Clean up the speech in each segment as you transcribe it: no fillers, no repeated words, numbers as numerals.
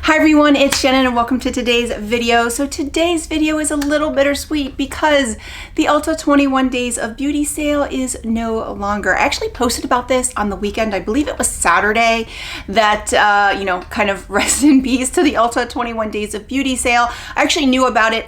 Hi everyone, it's Shannon and welcome to today's video. So today's video is a little bittersweet because the Ulta 21 Days of Beauty sale is no longer. I actually posted about this on the weekend. I believe it was Saturday that, kind of rest in peace to the Ulta 21 Days of Beauty sale. I actually knew about it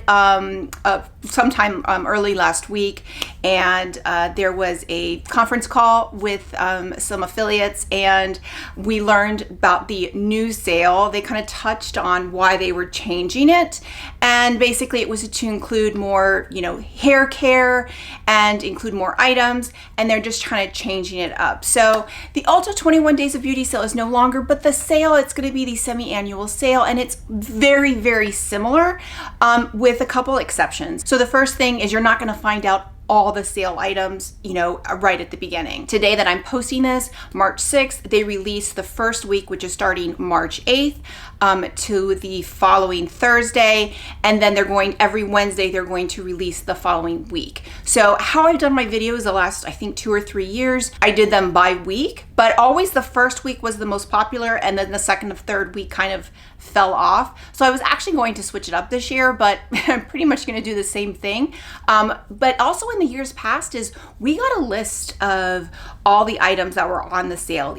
sometime early last week, and there was a conference call with some affiliates and we learned about the new sale. They kind of touched on why they were changing it, and basically it was to include more hair care and include more items, and they're just kind of changing it up. So the Ulta 21 Days of Beauty sale is no longer, but the sale, it's going to be the semi-annual sale, and it's very, very similar with a couple exceptions. So the first thing is you're not going to find out all the sale items, right at the beginning. Today that I'm posting this, March 6th, they released the first week, which is starting March 8th to the following Thursday. And then every Wednesday, they're going to release the following week. So how I've done my videos the last, I think 2 or 3 years, I did them by week, but always the first week was the most popular, and then the second and third week kind of fell off. So I was actually going to switch it up this year, but I'm pretty much going to do the same thing. But also in the years past is we got a list of all the items that were on the sale.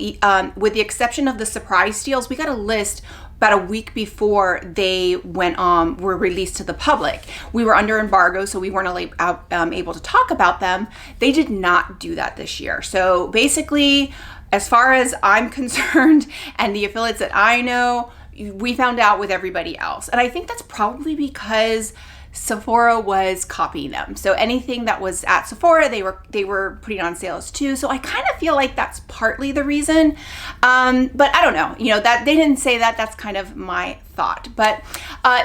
With the exception of the surprise deals, we got a list about a week before they were released to the public. We were under embargo, so we weren't able to talk about them. They did not do that this year. So basically, as far as I'm concerned and the affiliates that I know, we found out with everybody else. And I think that's probably because Sephora was copying them. So anything that was at Sephora, they were putting on sales too. So I kind of feel like that's partly the reason. But I don't know, that they didn't say that. That's kind of my thought. But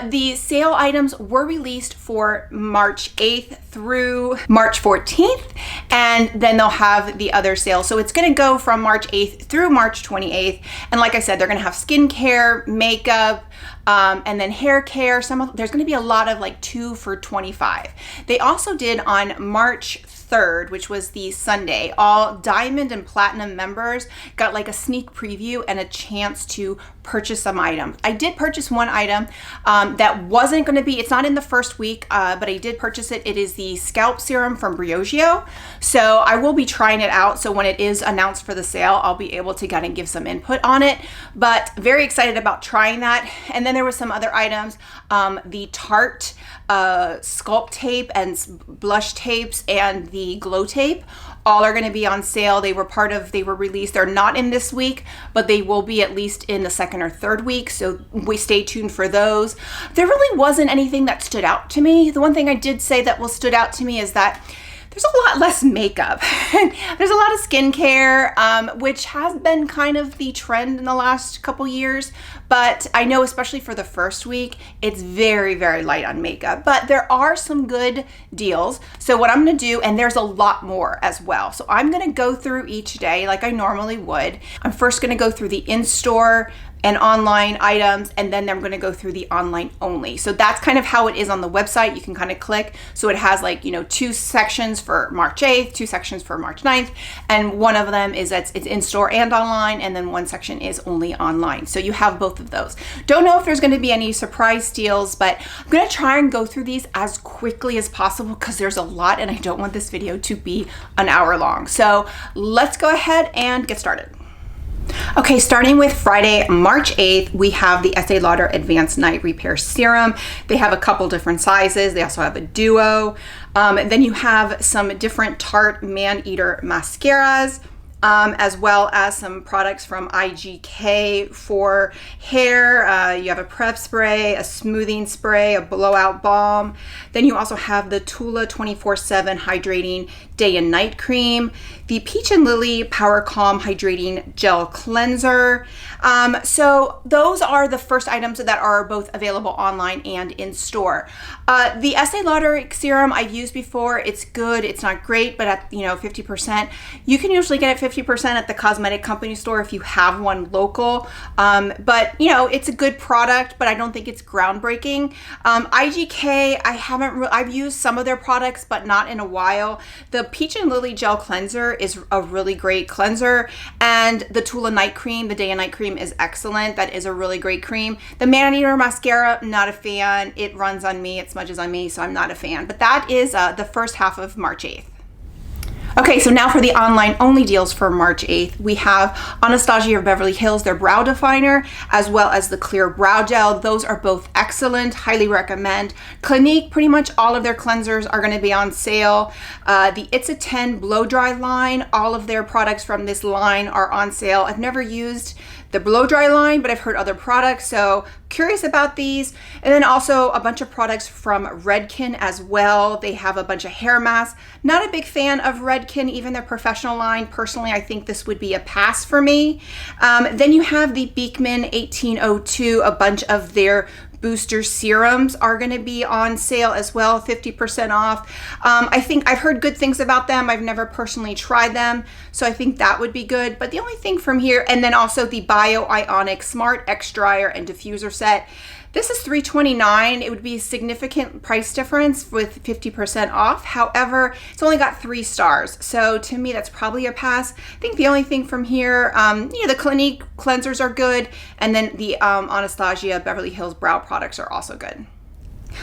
the sale items were released for March 8th through March 14th, and then they'll have the other sales. So it's going to go from March 8th through March 28th. And like I said, they're going to have skincare, makeup, and then hair care. There's going to be a lot of like 2 for $25. They also did on March 3rd, which was the Sunday, all Diamond and Platinum members got like a sneak preview and a chance to purchase some items. I did purchase one item that wasn't going to be, it's not in the first week, but I did purchase it. It is the scalp serum from Briogeo. So I will be trying it out. So when it is announced for the sale, I'll be able to kind of give some input on it, but very excited about trying that. And then there were some other items, the Tarte sculpt tape and blush tapes and the glow tape, all are going to be on sale. They were released. They're not in this week, but they will be at least in the second or third week. So we stay tuned for those. There really wasn't anything that stood out to me. The one thing I did say that stood out to me is that there's a lot less makeup. There's a lot of skincare, which has been kind of the trend in the last couple years. But I know especially for the first week, it's very, very light on makeup. But there are some good deals. So what I'm going to do, and there's a lot more as well. So I'm going to go through each day like I normally would. I'm first going to go through the in-store and online items, and then I'm going to go through the online only. So that's kind of how it is on the website. You can kind of click. So it has 2 sections for March 8th, 2 sections for March 9th, and one of them is it's in-store and online, and then one section is only online. So you have both of those. Don't know if there's going to be any surprise deals, but I'm going to try and go through these as quickly as possible because there's a lot and I don't want this video to be an hour long. So let's go ahead and get started. Okay, starting with Friday, March 8th, we have the Estee Lauder Advanced Night Repair Serum. They have a couple different sizes. They also have a duo. Then you have some different Tarte Man Eater mascaras, as well as some products from IGK for hair. You have a prep spray, a smoothing spray, a blowout balm. Then you also have the Tula 24/7 Hydrating Day and Night Cream, the Peach and Lily Power Calm Hydrating Gel Cleanser. So those are the first items that are both available online and in store. The Estee Lauder serum I've used before. It's good. It's not great, but at 50%, you can usually get it 50% at the cosmetic company store if you have one local. But you know, it's a good product, but I don't think it's groundbreaking. IGK, I've used some of their products, but not in a while. The Peach and Lily Gel Cleanser is a really great cleanser, and the Tula Night Cream, the Day and Night Cream, is excellent. That is a really great cream. The Man Eater Mascara, not a fan. It runs on me, it smudges on me, so I'm not a fan. But that is the first half of March 8th. Okay, so now for the online only deals for March 8th. We have Anastasia of Beverly Hills, their brow definer, as well as the clear brow gel. Those are both excellent, highly recommend. Clinique, pretty much all of their cleansers are gonna be on sale. The It's a 10 blow dry line, all of their products from this line are on sale. I've never used the blow dry line, but I've heard other products, so curious about these. And then also a bunch of products from Redken as well. They have a bunch of hair masks. Not a big fan of Redken, even their professional line. Personally, I think this would be a pass for me. Then you have the Beekman 1802, a bunch of their booster serums are going to be on sale as well, 50% off. I think I've heard good things about them. I've never personally tried them, so I think that would be good. But the only thing from here, and then also the Bio Ionic Smart X Dryer and Diffuser Set. This is $329. It would be a significant price difference with 50% off. However, it's only got 3 stars. So to me, that's probably a pass. I think the only thing from here, the Clinique cleansers are good. And then the Anastasia Beverly Hills brow products are also good.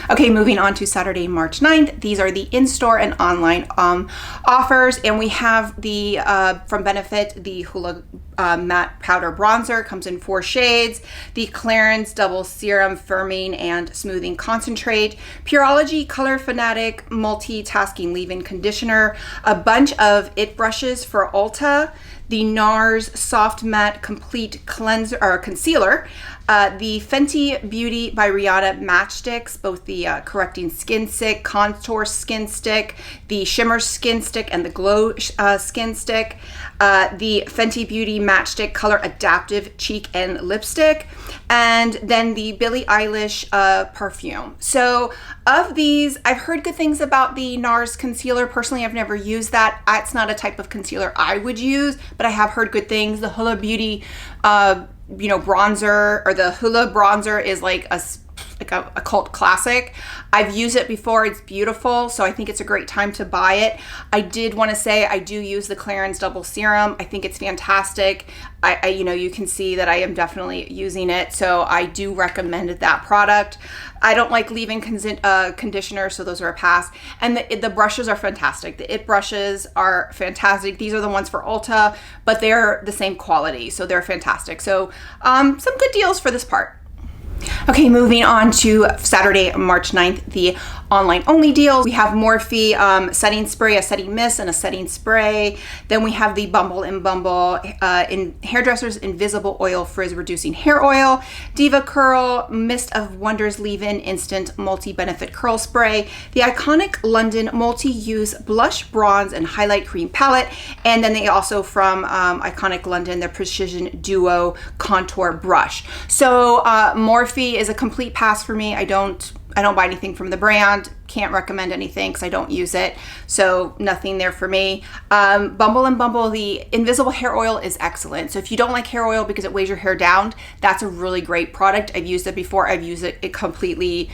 Okay, moving on to Saturday, March 9th. These are the in-store and online offers. And we have the, from Benefit, the Hoola Matte Powder Bronzer. Comes in 4 shades. The Clarins Double Serum Firming and Smoothing Concentrate. Pureology Color Fanatic Multitasking Leave-In Conditioner. A bunch of IT brushes for Ulta. The NARS Soft Matte Complete Cleanser or Concealer. The Fenty Beauty by Rihanna Matchsticks, both the Correcting Skin Stick, Contour Skin Stick, the Shimmer Skin Stick, and the Glow Skin Stick. The Fenty Beauty Matchstick Color Adaptive Cheek and Lipstick. And then the Billie Eilish perfume. So of these, I've heard good things about the NARS concealer. Personally, I've never used that. It's not a type of concealer I would use, but I have heard good things. The Hoola Beauty bronzer, or the Hoola bronzer, is like a cult classic. I've used it before. It's beautiful, so I think it's a great time to buy it. I did want to say I do use the Clarins Double Serum. I think it's fantastic. You can see that I am definitely using it, so I do recommend that product. I don't like leave-in conditioner, so those are a pass. And the brushes are fantastic. The IT brushes are fantastic. These are the ones for Ulta, but they're the same quality, so they're fantastic. So some good deals for this part. Okay, moving on to Saturday, March 9th, the online only deals. We have Morphe setting spray, a setting mist, and a setting spray. Then we have the Bumble and Bumble in Hairdresser's Invisible Oil Frizz Reducing Hair Oil, Diva Curl Mist of Wonders Leave-In Instant Multi-Benefit Curl Spray, the Iconic London Multi-Use Blush, Bronze, and Highlight Cream Palette, and then they also from Iconic London, their Precision Duo Contour Brush. So Morphe is a complete pass for me. I don't buy anything from the brand. Can't recommend anything because I don't use it. So nothing there for me. Bumble and Bumble, the Invisible Hair Oil is excellent. So if you don't like hair oil because it weighs your hair down, that's a really great product. I've used it before. I've used it completely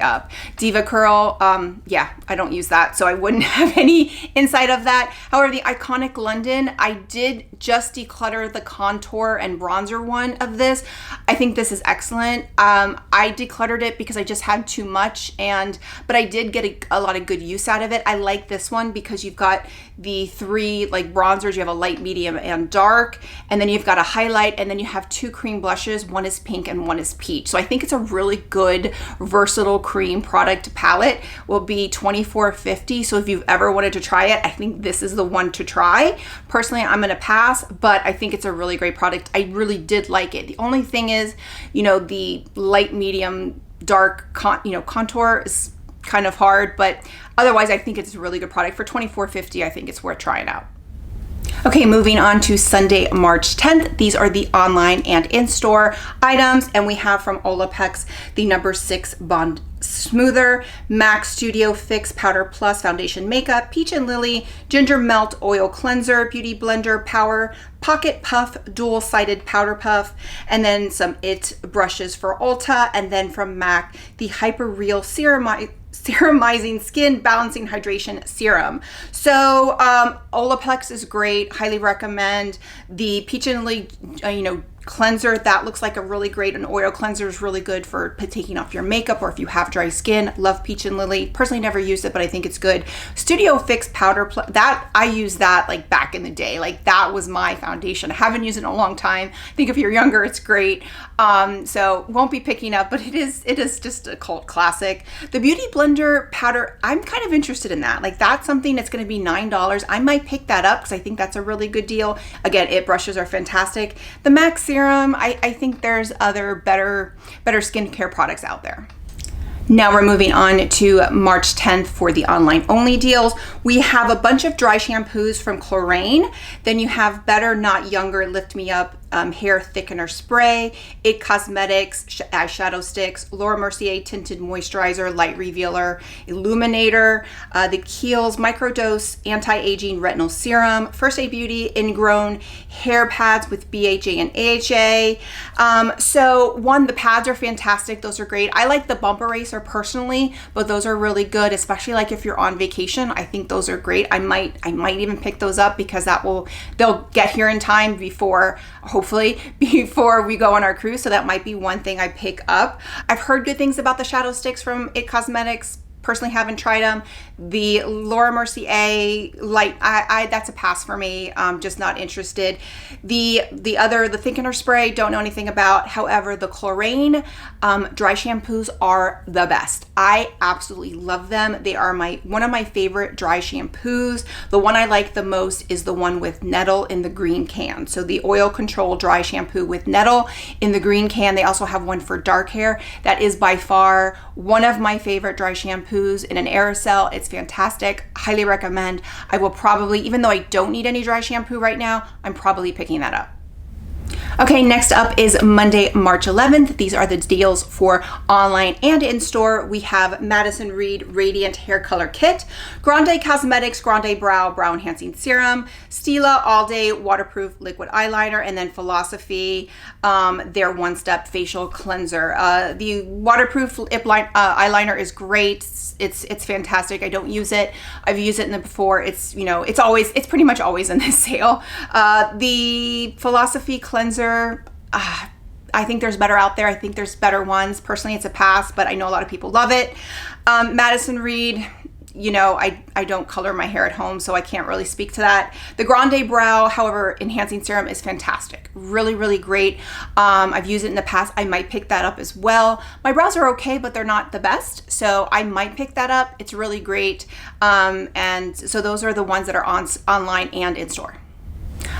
up. Diva Curl, I don't use that, so I wouldn't have any insight of that. However, the Iconic London, I did just declutter the contour and bronzer one of this. I think this is excellent. I decluttered it because I just had too much, but I did get a lot of good use out of it. I like this one because you've got the 3 like bronzers. You have a light, medium, and dark, and then you've got a highlight, and then you have 2 cream blushes. One is pink and one is peach. So I think it's a really good versatile cream product palette. Will be $24.50. So if you've ever wanted to try it, I think this is the one to try. Personally, I'm gonna pass, but I think it's a really great product. I really did like it. The only thing is, the light, medium, dark contour is kind of hard, but otherwise I think it's a really good product. For $24.50, I think it's worth trying out. Okay, moving on to Sunday, March 10th. These are the online and in-store items, and we have from Olaplex the No. 6 Bond Smoother, MAC Studio Fix Powder Plus Foundation Makeup, Peach and Lily Ginger Melt Oil Cleanser, Beauty Blender Power Pocket Puff Dual-Sided Powder Puff, and then some IT brushes for Ulta, and then from MAC, the Hyper Real Serumizing Skin Balancing Hydration Serum. So Olaplex is great, highly recommend. The Peach and Lily, cleanser, that looks like a really great, an oil cleanser is really good for taking off your makeup or if you have dry skin. Love Peach and Lily. Personally never used it, but I think it's good. Studio Fix Powder, that I used that like back in the day. Like that was my foundation. I haven't used it in a long time. I think if you're younger, it's great. So won't be picking up, but it is just a cult classic. The Beauty Blender powder, I'm kind of interested in that. Like that's something that's going to be $9. I might pick that up because I think that's a really good deal. Again, IT brushes are fantastic. The MAC serum, I think there's other better skincare products out there. Now we're moving on to March 10th for the online only deals. We have a bunch of dry shampoos from Chlorane. Then you have Better Not Younger Lift Me Up Hair Thickener Spray, IT Cosmetics Eyeshadow Sticks, Laura Mercier Tinted Moisturizer Light Revealer, Illuminator, the Kiehl's Microdose Anti-Aging Retinol Serum, First Aid Beauty Ingrown Hair Pads with BHA and AHA. So the pads are fantastic. Those are great. I like the Bump Eraser personally, but those are really good, especially like if you're on vacation. I think those are great. I might even pick those up because they'll get here in time hopefully before we go on our cruise. So that might be one thing I pick up. I've heard good things about the shadow sticks from IT Cosmetics. Personally haven't tried them. The Laura Mercier light, that's a pass for me. Just not interested. The thickener spray, don't know anything about. However, the Chlorane dry shampoos are the best. I absolutely love them. They are one of my favorite dry shampoos. The one I like the most is the one with nettle in the green can. So the oil control dry shampoo with nettle in the green can. They also have one for dark hair. That is by far one of my favorite dry shampoos in an aerosol. It's fantastic. Highly recommend. I will probably, even though I don't need any dry shampoo right now, I'm probably picking that up. Okay, next up is Monday, March 11th. These are the deals for online and in-store. We have Madison Reed Radiant Hair Color Kit, Grande Cosmetics Grande Brow Enhancing Serum, Stila All Day Waterproof Liquid Eyeliner, and then Philosophy, their One-Step Facial Cleanser. The waterproof eyeliner is great. It's fantastic. I don't use it. I've used it before. It's pretty much always in this sale. The Philosophy Cleanser, I think there's better out there. I think there's better ones. Personally, it's a pass, but I know a lot of people love it. Madison Reed, I don't color my hair at home, so I can't really speak to that. The Grande Brow, however, Enhancing Serum is fantastic. Really, really great. I've used it in the past. I might pick that up as well. My brows are okay, but they're not the best, so I might pick that up. It's really great. And so those are the ones that are online and in store.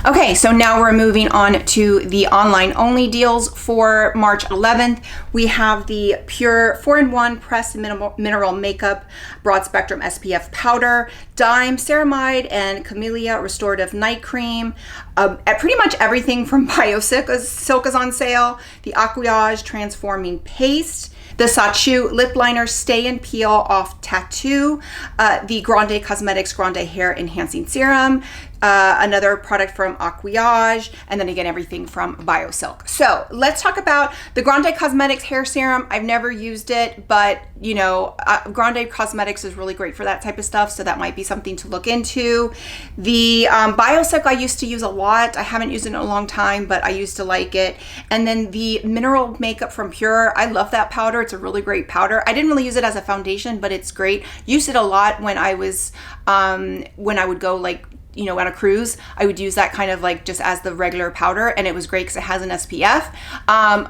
Okay, so now we're moving on to the online only deals for March 11th. We have the Pure 4-in-1 Pressed Mineral Makeup Broad Spectrum SPF Powder, Dime Ceramide and Camellia Restorative Night Cream. Pretty much everything from Biosilk is on sale. The Aquillage Transforming Paste, the Satuday Lip Liner Stay and Peel Off Tattoo, the Grande Cosmetics Grande Hair Enhancing Serum, another product from Aquillage, and then again, everything from Biosilk. So let's talk about the Grande Cosmetics Hair Serum. I've never used it, but Grande Cosmetics is really great for that type of stuff, so that might be something to look into. The Biosilk I used to use a lot. I haven't used it in a long time, but I used to like it. And then the Mineral Makeup from Pure, I love that powder. It's a really great powder. I didn't really use it as a foundation, but it's great. Used it a lot when I was, when I would go on a cruise. I would use that kind of like just as the regular powder, and it was great because it has an SPF.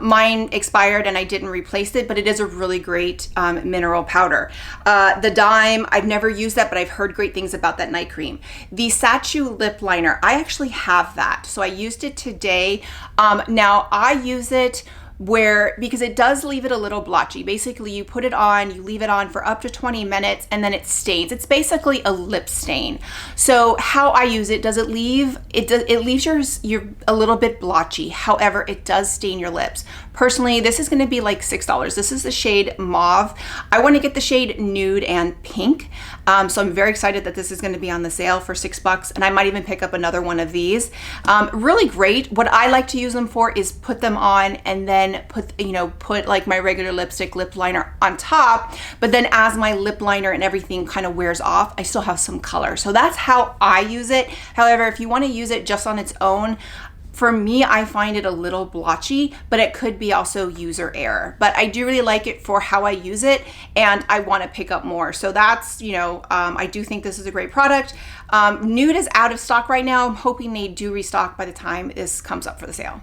Mine expired and I didn't replace it, but it is a really great mineral powder. The Dime, I've never used that, but I've heard great things about that night cream. The Satuday Lip Liner, I actually have that. So I used it today. Now I use it because it does leave it a little blotchy. Basically, you put it on, you leave it on for up to 20 minutes, and then it stains. It's basically a lip stain. So how I use it, it leaves your a little bit blotchy. However, it does stain your lips. Personally, this is gonna be like $6. This is the shade Mauve. I wanna get the shade Nude and Pink. So I'm very excited that this is gonna be on the sale for $6, and I might even pick up another one of these. Really great. What I like to use them for is put them on and then put like my regular lipstick lip liner on top, but then as my lip liner and everything kind of wears off, I still have some color. So that's how I use it. However, if you want to use it just on its own, for me, I find it a little blotchy, but it could be also user error. But I do really like it for how I use it, and I want to pick up more. So that's, I do think this is a great product. Nude is out of stock right now. I'm hoping they do restock by the time this comes up for the sale.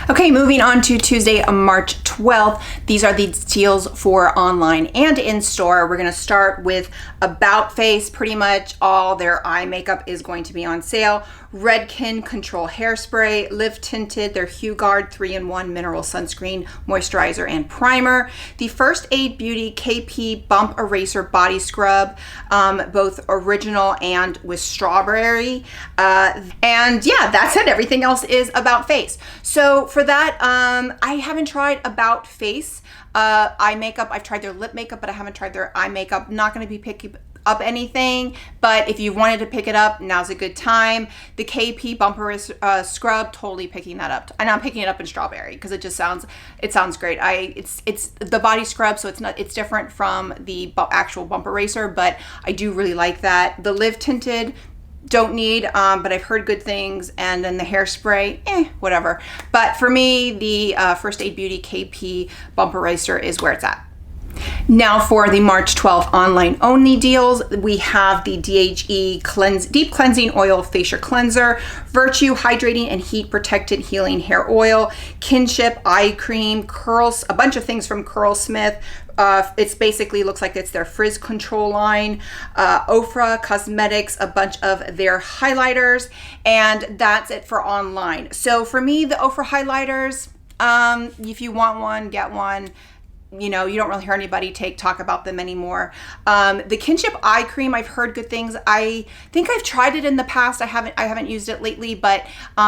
Okay, moving on to Tuesday, March 12th. These are the deals for online and in store. We're gonna start with About Face. Pretty much all their eye makeup is going to be on sale. Redken Control Hairspray, Live Tinted, their Hue Guard 3-in-1 Mineral Sunscreen, Moisturizer, and Primer. The First Aid Beauty KP Bump Eraser Body Scrub, both original and with strawberry. And yeah, that's it. Everything else is About Face. So for that, I haven't tried About Face eye makeup. I've tried their lip makeup, but I haven't tried their eye makeup. Not going to be picking up anything, but if you wanted to pick it up, now's a good time. The KP Bumper Scrub, totally picking that up. And I'm picking it up in strawberry because it sounds great. It's the body scrub, so it's different from the actual bump eraser, but I do really like that. The Live Tinted, don't need, but I've heard good things. And then the hairspray, whatever. But for me, the First Aid Beauty KP Bump Eraser is where it's at. Now for the March 12th online only deals, we have the DHE Deep Cleansing Oil Facial Cleanser, Virtue Hydrating and Heat Protected Healing Hair Oil, Kinship Eye Cream, Curls, a bunch of things from Curlsmith. It's basically looks like it's their frizz control line. Ofra Cosmetics, a bunch of their highlighters, and that's it for online. So for me, the Ofra highlighters, if you want one, get one. You don't really hear anybody talk about them anymore. The Kinship eye cream, I've heard good things. I think I've tried it in the past. I haven't used it lately, but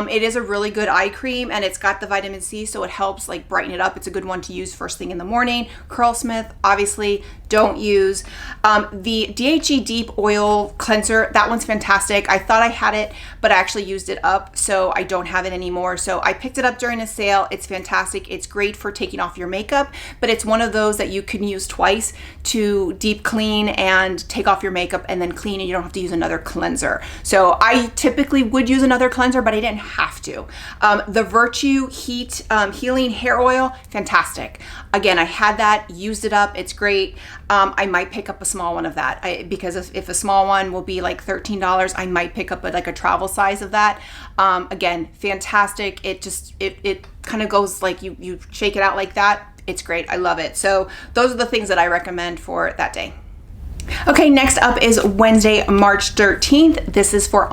it is a really good eye cream, and it's got the vitamin C, so it helps like brighten it up. It's a good one to use first thing in the morning. Curlsmith, obviously, don't use. The DHE Deep Oil Cleanser, that one's fantastic. I thought I had it, but I actually used it up, so I don't have it anymore. So I picked it up during a sale. It's fantastic. It's great for taking off your makeup, but it's one of those that you can use twice to deep clean and take off your makeup and then clean, and you don't have to use another cleanser. So I typically would use another cleanser, but I didn't have to. The Virtue Healing Hair Oil, fantastic. Again, I had that, used it up, it's great. I might pick up a small one of that because if a small one will be like $13, I might pick up like a travel size of that. Again, fantastic. It kind of goes like you shake it out like that. It's great. I love it. So those are the things that I recommend for that day. Okay, next up is Wednesday, March 13th. This is for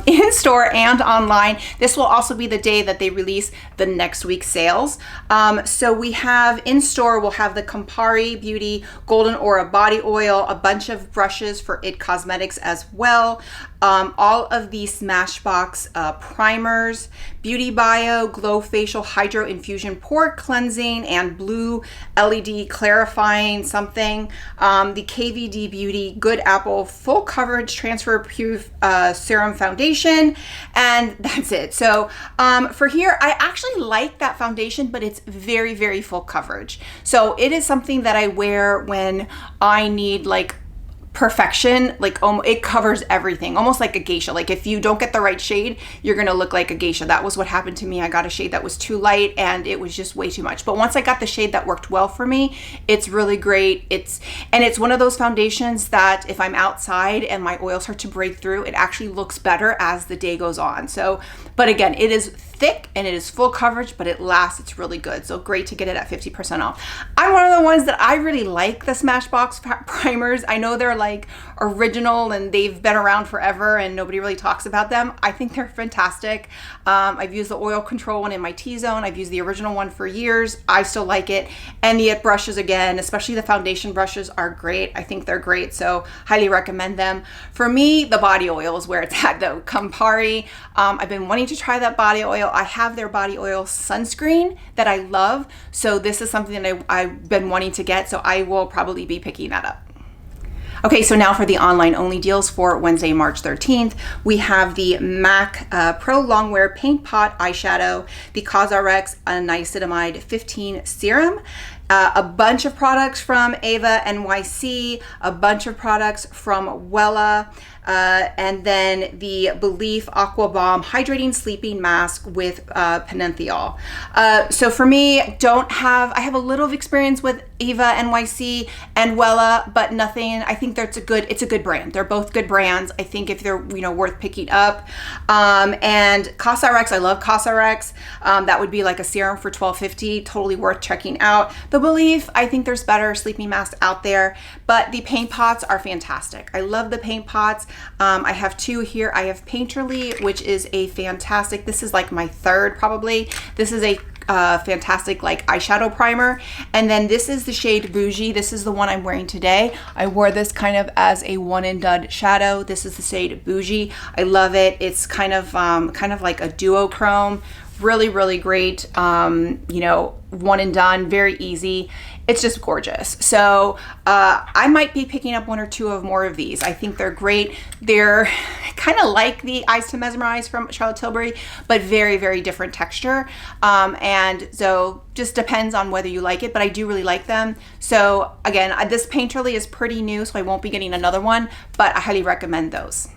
in-store and online. This will also be the day that they release the next week's sales. So we have in-store, we'll have the Campari Beauty Golden Aura Body Oil, a bunch of brushes for IT Cosmetics as well. All of the Smashbox primers, Beauty Bio Glow Facial Hydro Infusion Pore Cleansing and Blue LED Clarifying something, the KVD Beauty Good Apple Full Coverage Transfer Proof Serum Foundation, and that's it. So for here, I actually like that foundation, but it's very, very full coverage. So it is something that I wear when I need like perfection, like it covers everything, almost like a geisha. Like if you don't get the right shade, you're gonna look like a geisha. That was what happened to me. I got a shade that was too light and it was just way too much. But once I got the shade that worked well for me, it's really great. It's one of those foundations that if I'm outside and my oils start to break through, it actually looks better as the day goes on. So, but again, it is thick and it is full coverage, but it lasts. It's really good. So great to get it at 50% off. I'm one of the ones that I really like the Smashbox primers. I know they're like original and they've been around forever and nobody really talks about them. I think they're fantastic. I've used the oil control one in my T-zone. I've used the original one for years. I still like it. And the brushes, again, especially the foundation brushes, are great. I think they're great, so highly recommend them. For me, the body oil is where it's at though. Campari. I've been wanting to try that body oil. I have their body oil sunscreen that I love, so this is something that I've been wanting to get, so I will probably be picking that up. Okay, so now for the online only deals for Wednesday, March 13th, we have the MAC Pro Longwear Paint Pot Eyeshadow, the CosRx Niacinamide 15 Serum, a bunch of products from Ava NYC, a bunch of products from Wella, and then the Belief Aqua Bomb Hydrating Sleeping Mask with penentheol. So for me, I have a little of experience with Ava NYC and Wella, but nothing. I think it's a good brand. They're both good brands. I think if they're worth picking up. And CosRx, I love CosRx. That would be like a serum for $12.50. Totally worth checking out. The Belief, I think there's better sleeping masks out there, but the paint pots are fantastic. I love the paint pots. I have two here. I have Painterly, which is a fantastic, this is like my third probably. This is a fantastic like eyeshadow primer. And then this is the shade Bougie. This is the one I'm wearing today. I wore this kind of as a one and done shadow. This is the shade Bougie. I love it. It's kind of like a duochrome. Really, really great. One and done, very easy. It's just gorgeous. So I might be picking up one or two of more of these. I think they're great. They're kind of like the Eyes to Mesmerize from Charlotte Tilbury, but very, very different texture. And so just depends on whether you like it, but I do really like them. So again, this Painterly is pretty new, so I won't be getting another one, but I highly recommend those.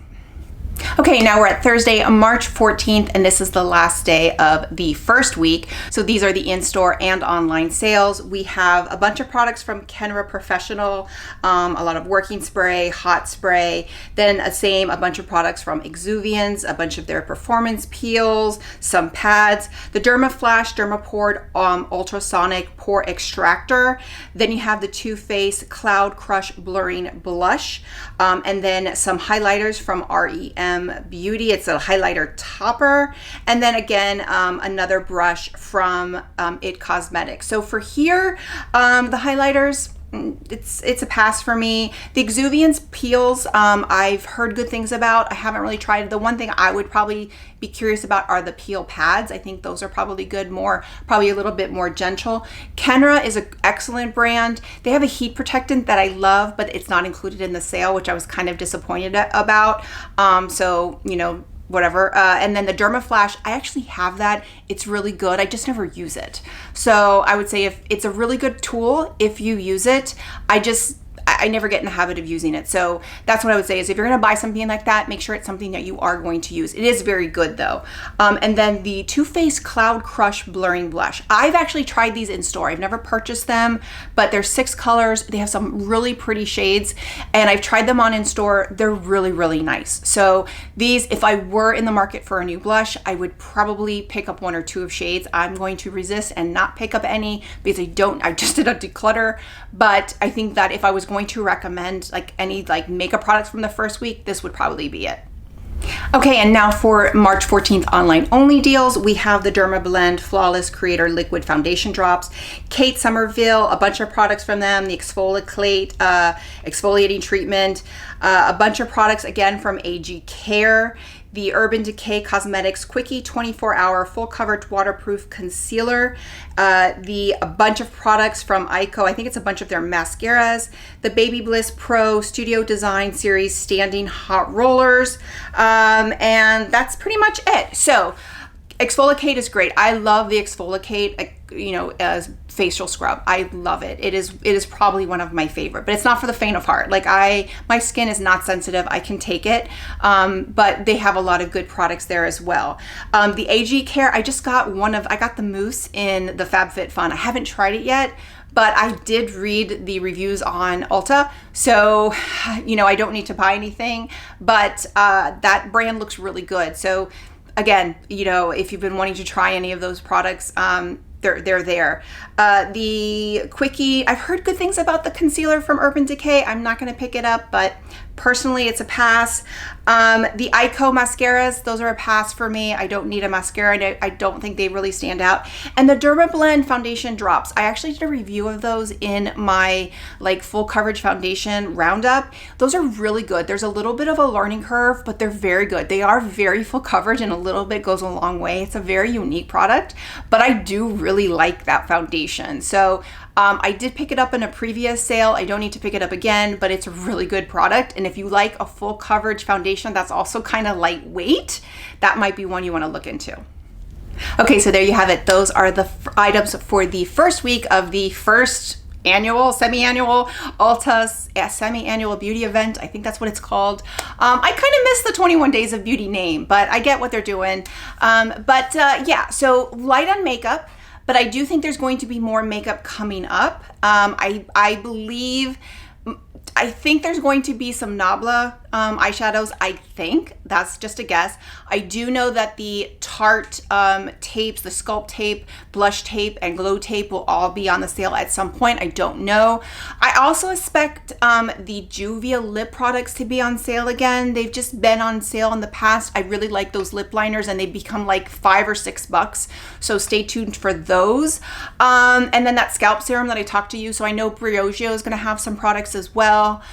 Okay, now we're at Thursday, March 14th, and this is the last day of the first week. So these are the in-store and online sales. We have a bunch of products from Kenra Professional, a lot of working spray, hot spray, then a bunch of products from Exuviance, a bunch of their performance peels, some pads, the Dermaflash Dermapored Ultrasonic Pore Extractor. Then you have the Too Faced Cloud Crush Blurring Blush, and then some highlighters from REM Beauty. It's a highlighter topper, and then again another brush from It Cosmetics. So for here, the highlighters, it's a pass for me. The Exuviance peels, I've heard good things about. I haven't really tried. The one thing I would probably be curious about are the peel pads. I think those are probably good, probably a little bit more gentle. Kenra is an excellent brand. They have a heat protectant that I love, but it's not included in the sale, which I was kind of disappointed about. So, whatever. And then the Dermaflash, I actually have that. It's really good. I just never use it. So I would say if it's a really good tool, if you use it, I never get in the habit of using it. So that's what I would say is if you're going to buy something like that, make sure it's something that you are going to use. It is very good though. And then the Too Faced Cloud Crush Blurring Blush. I've actually tried these in store. I've never purchased them, but there's 6 colors. They have some really pretty shades, and I've tried them on in store. They're really, really nice. So these, if I were in the market for a new blush, I would probably pick up 1 or 2 of shades. I'm going to resist and not pick up any because I just did a declutter. But I think that if I was going to recommend any makeup products from the first week, this would probably be it. Okay, and now for March 14th online only deals, we have the Dermablend Flawless Creator Liquid Foundation Drops, Kate Somerville, a bunch of products from them, the exfoliating treatment, a bunch of products again from AG Care, the Urban Decay Cosmetics Quickie 24-hour full coverage waterproof concealer, a bunch of products from Ico. I think it's a bunch of their mascaras, the Baby Bliss Pro Studio Design Series Standing Hot Rollers, and that's pretty much it. So Exfoliate is great. I love the Exfoliate, as facial scrub. I love it. It is probably one of my favorite, but it's not for the faint of heart. My skin is not sensitive. I can take it, but they have a lot of good products there as well. The AG Care, I got the mousse in the FabFitFun. I haven't tried it yet, but I did read the reviews on Ulta, so I don't need to buy anything, but that brand looks really good. So again, if you've been wanting to try any of those products, they're there. The Quickie, I've heard good things about the concealer from Urban Decay. I'm not going to pick it up, but personally it's a pass. The Ico mascaras, those are a pass for me. I don't need a mascara. I don't think they really stand out. And the Dermablend foundation drops, I actually did a review of those in my like full coverage foundation roundup. Those are really good. There's a little bit of a learning curve, but they're very good. They are very full coverage, and a little bit goes a long way. It's a very unique product, but I do really like that foundation. So I did pick it up in a previous sale. I don't need to pick it up again, but it's a really good product. And if you like a full coverage foundation that's also kind of lightweight, that might be one you want to look into. Okay, so there you have it. Those are the items for the first week of the first annual, semi-annual Ulta semi-annual beauty event. I think that's what it's called. I kind of miss the 21 Days of Beauty name, but I get what they're doing. Yeah, so light on makeup, but I do think there's going to be more makeup coming up. I think there's going to be some Nabla eyeshadows. I think that's just a guess. I do know that the Tarte tapes, the Sculpt tape, blush tape, and glow tape will all be on the sale at some point. I don't know. I also expect the Juvia lip products to be on sale again. They've just been on sale in the past. I really like those lip liners, and they become like $5 or $6. So stay tuned for those. And then that scalp serum that I talked to you. So I know Briogeo is going to have some products as well.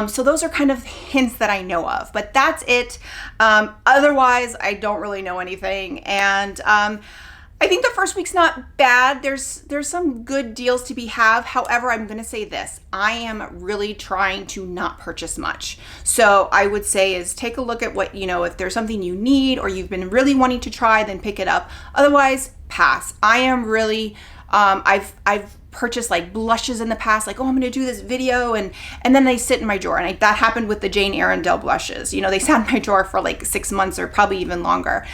So those are kind of hints that I know of, but that's it. Otherwise, I don't really know anything. And I think the first week's not bad. There's some good deals to be have. However, I'm going to say this. I am really trying to not purchase much. So I would say is take a look at what, if there's something you need or you've been really wanting to try, then pick it up. Otherwise, pass. I am really, I've purchased like blushes in the past, like, oh, I'm going to do this video, and then they sit in my drawer. And that happened with the Jane Arundel blushes. They sat in my drawer for like 6 months or probably even longer.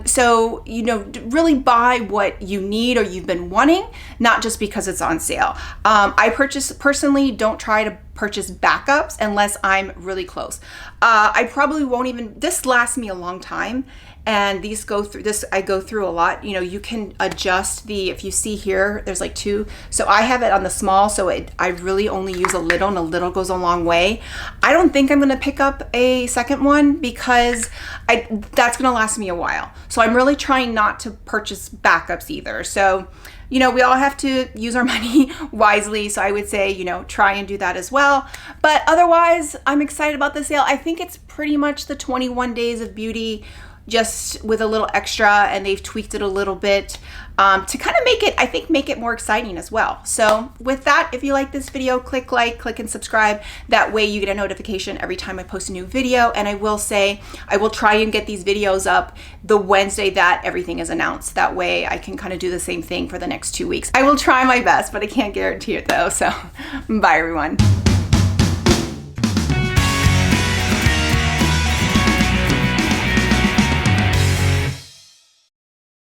So, really buy what you need or you've been wanting, not just because it's on sale. I personally don't try to purchase backups unless I'm really close. I probably won't even, this lasts me a long time. And these I go through a lot. You can adjust if you see here, there's like 2. So I have it on the small, so I really only use a little, and a little goes a long way. I don't think I'm going to pick up a second one because that's going to last me a while. So I'm really trying not to purchase backups either. So, we all have to use our money wisely. So I would say, try and do that as well. But otherwise, I'm excited about the sale. I think it's pretty much the 21 Days of Beauty, just with a little extra, and they've tweaked it a little bit to kind of make it more exciting as well. So with that, if you like this video, click like, click and subscribe. That way you get a notification every time I post a new video. And I will say, I will try and get these videos up the Wednesday that everything is announced. That way I can kind of do the same thing for the next 2 weeks. I will try my best, but I can't guarantee it though. So bye everyone.